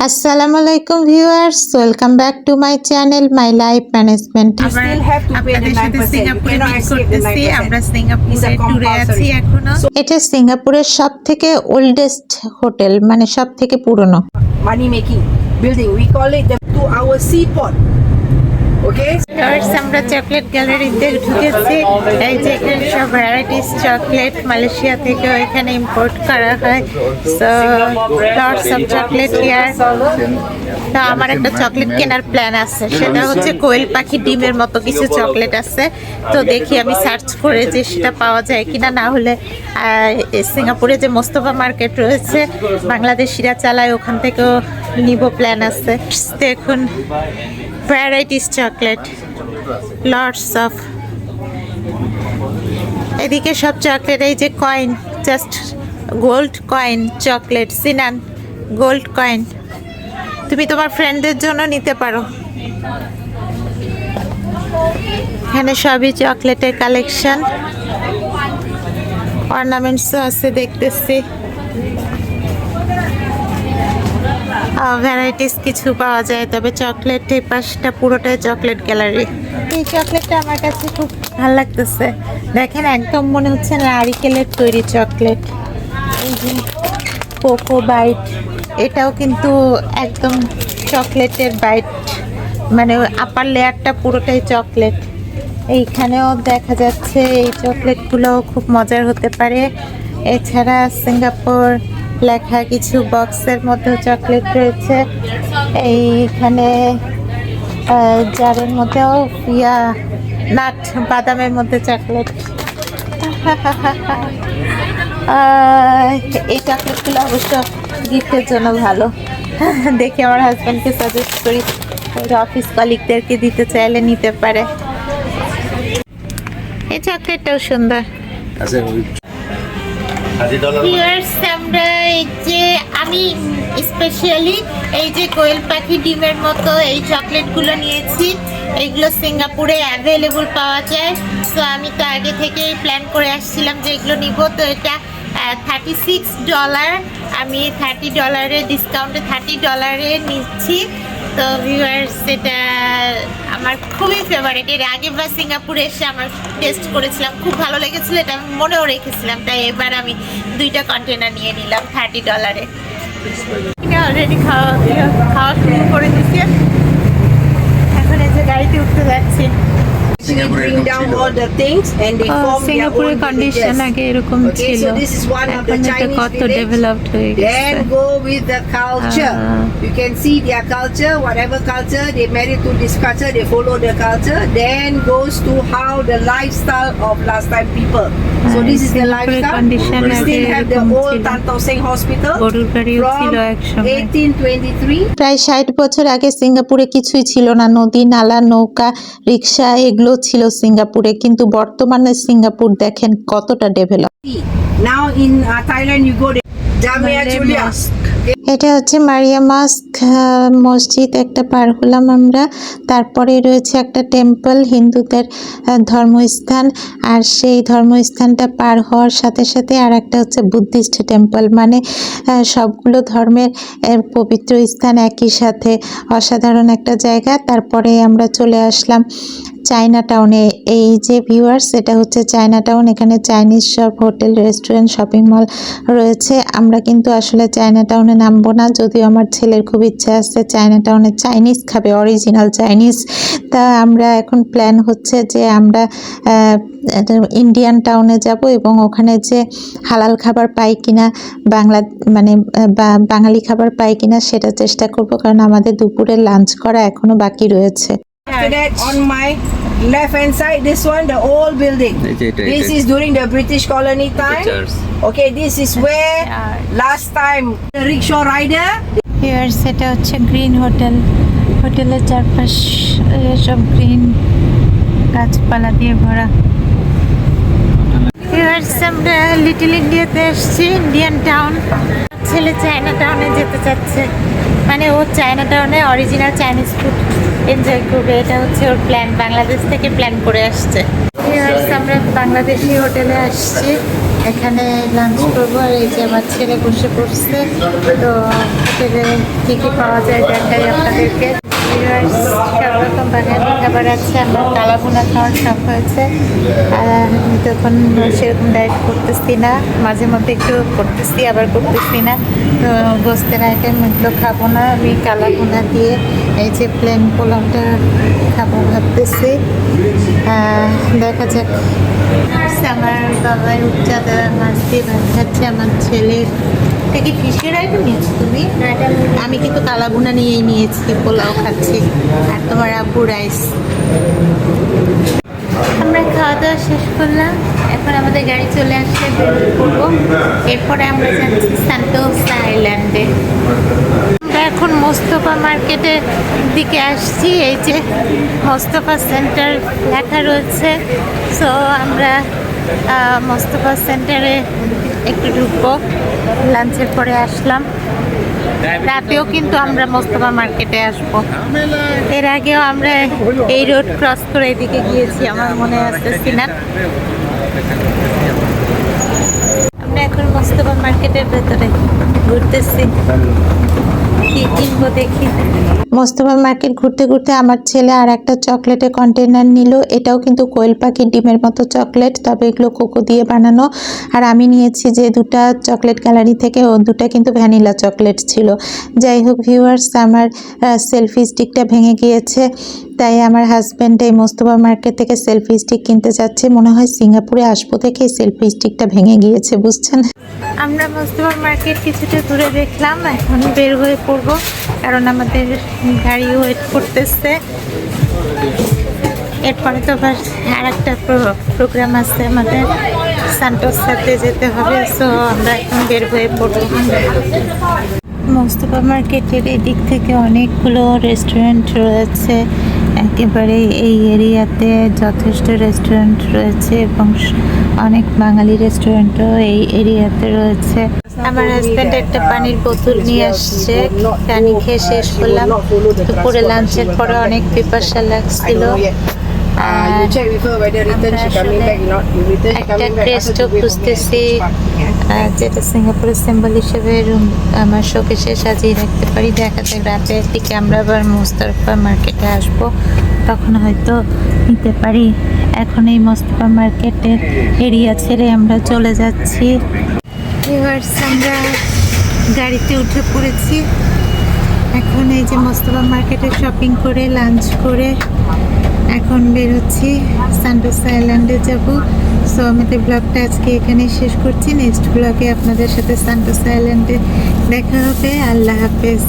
আসসালামু আলাইকুম viewers, welcome back to my channel my life management. এটা সিঙ্গাপুরের সব থেকে ওল্ডেস্ট হোটেল, মানে সব থেকে পুরনো। Money making building, we call it the 2-hour seaport. আমরা চকলেট গ্যালারিতে ঢুকেছি। এই যে এখানে সব ভ্যারাইটিস চকলেট মালয়েশিয়া থেকে এখানে ইম্পোর্ট করা হয়। So lots of chocolate here. তো আমার একটা চকলেট কেনার প্ল্যান আছে, সেটা হচ্ছে কোয়েল পাখি ডিমের মতো কিছু চকলেট আছে। তো দেখি আমি সার্চ করে যে সেটা পাওয়া যায় কিনা, না হলে সিঙ্গাপুরে যে মোস্তফা মার্কেট রয়েছে বাংলাদেশিরা চালায়, ওখান থেকেও নিব প্ল্যান আছে। দেখুন ভ্যারাইটিস চকলেট, লটস অফ। এদিকে সব চকলেট, এই যে coin, just gold coin chocolate, সিনান গোল্ড কয়েন। তুমি তোমার ফ্রেন্ডদের জন্য নিতে পারো। এখানে সবই চকলেটের কালেকশন, অর্নামেন্টসও আছে দেখতেছি। ভ্যারাইটিস কিছু পাওয়া যায়, তবে চকলেট এই পাশটা পুরোটাই চকলেট গ্যালারি। এই চকলেটটা আমার কাছে খুব ভালো লাগতেছে। দেখেন একদম মনে হচ্ছে নারিকেলের তৈরি চকলেট। এই যে কোকো বাইট, এটাও কিন্তু একদম চকলেটের বাইট, মানে আপার লেয়ারটা পুরোটাই চকলেট। এইখানেও দেখা যাচ্ছে এই চকলেটগুলোও খুব মজার হতে পারে। এছাড়া সিঙ্গাপুর লেখা কিছু বক্সের মধ্যে চকলেট রয়েছে। এইখানে জারের মধ্যেও নাট বাদামের মধ্যে চকলেট। এই চকলেটগুলো অবশ্য গিফটের জন্য ভালো। দেখি আমার হাজব্যান্ডকে সাজেস্ট করি, অফিস কলিগদেরকে দিতে চাইলে নিতে পারে। এই চকলেটটাও সুন্দর। আমরা এই যে আমি স্পেশালি এই যে কোয়েল পাখি ডিমের মতো এই চকলেটগুলো নিয়েছি। এইগুলো সিঙ্গাপুরে অ্যাভেলেবল পাওয়া যায়। তো আমি তো আগে থেকেই প্ল্যান করে আসছিলাম যে এগুলো নিব। তো এটা $36, আমি $30 ডিসকাউন্টে $30 নিচ্ছি। তো ভিউয়ার্স, এটা আমার খুবই ফেভারিট। এর আগেবার সিঙ্গাপুরে এসে আমার টেস্ট করেছিলাম, খুব ভালো লেগেছিলো, এটা আমি মনেও রেখেছিলাম। তাই এবার আমি 2টা কন্টেনার নিয়ে নিলাম $30। অলরেডি খাওয়া শুরু করে দিচ্ছি। এখন এই যে গাড়িতে উঠতে যাচ্ছি। Bring down all the things and they form their own condition আগে এরকম ছিল। So this is one of the Chinese কত village. ডেভেলপড হয়ে গেছে। Then go with the culture. You can see their culture, whatever culture they married to this culture, they follow the culture. Then goes to how the lifestyle of last time people. So this is the lifestyle. We still have the old Tan Tock Seng Hospital from 1823. প্রায় 60 বছর আগে সিঙ্গাপুরে কিছুই ছিল না। নদী, নালা, নৌকা, রিক্সা এগুলো ছিল সিঙ্গাপুরে, কিন্তু বর্তমানে সিঙ্গাপুর দেখেন কতটা develop. Now in Thailand you go there, Jamia Julia. এটা হচ্ছে মারিয়া মস্ক মসজিদ, একটা পার হলাম আমরা। তারপরে রয়েছে একটা টেম্পল, হিন্দুদের ধর্মস্থান। আর সেই ধর্মস্থানটা পার হওয়ার সাথে সাথে আর একটা হচ্ছে বুদ্ধিস্ট টেম্পল, মানে সবগুলো ধর্মের পবিত্র স্থান একই সাথে। অসাধারণ একটা জায়গা। তারপরে আমরা চলে আসলাম চায়না টাউনে। এই যে ভিউয়ার্স, এটা হচ্ছে চায়না টাউন। এখানে চাইনিজ সব হোটেল, রেস্টুরেন্ট, শপিং মল রয়েছে। আমরা কিন্তু আসলে চায়না টাউনে নামবো না, যদিও আমার ছেলের খুব ইচ্ছা আছে চায়না টাউনে চাইনিজ খাবে, অরিজিনাল চাইনিজ। তা আমরা এখন প্ল্যান হচ্ছে যে আমরা ইন্ডিয়ান টাউনে যাব এবং ওখানে যে হালাল খাবার পাই কিনা, বাঙালি খাবার পাই কিনা সেটা চেষ্টা করব, কারণ আমাদের দুপুরে লাঞ্চ করা এখনো বাকি রয়েছে। After that, on my left hand side, this one, the old building. This is during the British colony time. Okay, this is where last time the rickshaw rider. Here সেটা হচ্ছে গ্রিন হোটেল। হোটেলের চারপাশ সব green গাছপালা দিয়ে ভরা। আমরা little ইন্ডিয়াতে এসেছি, ইন্ডিয়ান টাউন। ছেলে চায়না টাউনে যেতে চাচ্ছে, মানে ও চায়না টাউনে অরিজিনাল চাইনিজ ফুড এনজয় করবে, এটা হচ্ছে ওর প্ল্যান। বাংলাদেশ থেকে প্ল্যান করে আসছে। আমরা বাংলাদেশি হোটেলে আসছি। এখানে লাঞ্চ করবো। আর এই যে আমার ছেলে বসে পড়ছে, তো হোটেলে কী কী পাওয়া যায় দেখাই আপনাদেরকে। সব রকম বাঙালি খাবার আছে। আমার কালাভুনা খাওয়ার শখ হয়েছে, আর আমি তখন সেরকম ডায়েট করতেছি না, মাঝে মধ্যে একটু করতেছি আবার করতেছি না। তো গোস্তের আইটেম এগুলো খাবো না, আমি কালাভুনা দিয়ে এই যে প্লেন পোলাওটা খাবো ভাবতেছি। দেখা যাক। আমার বাবার উপচাঁদা মাছ দিয়ে ভাত খাচ্ছে, আমার ছেলে থেকে ফিশের আইটেম নিয়েছি তুমি? আমি কিন্তু কালাভুনা নিয়েই নিয়েছি, পোলাও খাচ্ছি। আর তোমার আব্বু রাইস। আমরা খাওয়া দাওয়া শেষ করলাম, এখন আমাদের গাড়ি চলে আসলে বেরিয়ে পড়বো। এরপরে আমরা যাচ্ছি সান্তোসা আইল্যান্ডে। আমরা এখন মোস্তফা মার্কেটের দিকে আসছি। এই যে মোস্তফা সেন্টার লেখা রয়েছে, সো আমরা মোস্তফা সেন্টারে একটু ঢুকবো। লাঞ্চের পরে আসলাম, রাতেও কিন্তু আমরা মোস্তফা মার্কেটে আসবো। এর আগেও আমরা এই রোড ক্রস করে এদিকে গিয়েছি, আমার মনে আসতেছি না। আমরা এখন মোস্তফা মার্কেটের ভেতরে ঘুরতেছি, কি কিনবো দেখি। মোস্তফা মার্কেট ঘুরতে ঘুরতে আমার ছেলে আর একটা চকলেটের কন্টেনার নিল। এটাও কিন্তু কোয়েল পাখির ডিমের মতো চকলেট, তবে এগুলো কোকো দিয়ে বানানো। আর আমি নিয়েছি যে দুটা চকলেট গ্যালারি থেকে, ও দুটা কিন্তু ভ্যানিলা চকলেট ছিল। যাই হোক ভিউয়ার্স, আমার সেলফি স্টিকটা ভেঙে গিয়েছে, তাই আমার হাজব্যান্ড এই মোস্তফা মার্কেট থেকে সেলফি স্টিক কিনতে যাচ্ছে। মনে হয় সিঙ্গাপুরে আসবো থেকে সেলফি স্টিকটা ভেঙে গিয়েছে, বুঝছেন। আমরা মোস্তফা মার্কেট কিছুটা ঘুরে দেখলাম, এখন বের হয়ে পড়বো, কারণ আমাদের গাড়ি ওয়েট করতেছে। এরপরে তো আর একটা প্রোগ্রাম আছে আমাদের, সান্তোসাতে যেতে হবে। সো আমরা এখন বের হয়ে পড়বো। মোস্তফা মার্কেটের এদিক থেকে অনেকগুলো রেস্টুরেন্ট রয়েছে, একেবারে এই এরিয়াতে যথেষ্ট রেস্টুরেন্ট রয়েছে এবং অনেক বাঙালি রেস্টুরেন্টও এই এরিয়াতে রয়েছে। আমার হাজব্যান্ড একটা পানির বোতল নিয়ে আসছে, পানি খেয়ে শেষ করলাম। দুপুরে লাঞ্চের পরে অনেক পিপাসা লাগছিল। You check with her whether return she coming back or not. You return she একটা coming back. ক্রেস্টও খুঁজতেছি, যেটা সিঙ্গাপুরের সিম্বল হিসেবে আমার শোকেসে সাজিয়ে রাখতে পারি। দেখা যাক রাতের দিকে আমরা আবার মোস্তফা মার্কেটে আসবো, তখন হয়তো নিতে পারি। এখন এই মোস্তফা মার্কেটের এরিয়া ছেড়ে আমরা চলে যাচ্ছি। এবার আমরা গাড়িতে উঠে পড়েছি। এখন এই যে মোস্তফা মার্কেটে শপিং করে লাঞ্চ করে এখন বেরোচ্ছি, সান্তোসা আইল্যান্ডে যাব। সো আমাদের ব্লগটা আজকে এখানেই শেষ করছি। নেক্সট ব্লগে আপনাদের সাথে সান্তোসা আইল্যান্ডে দেখা হবে। আল্লাহ হাফেজ।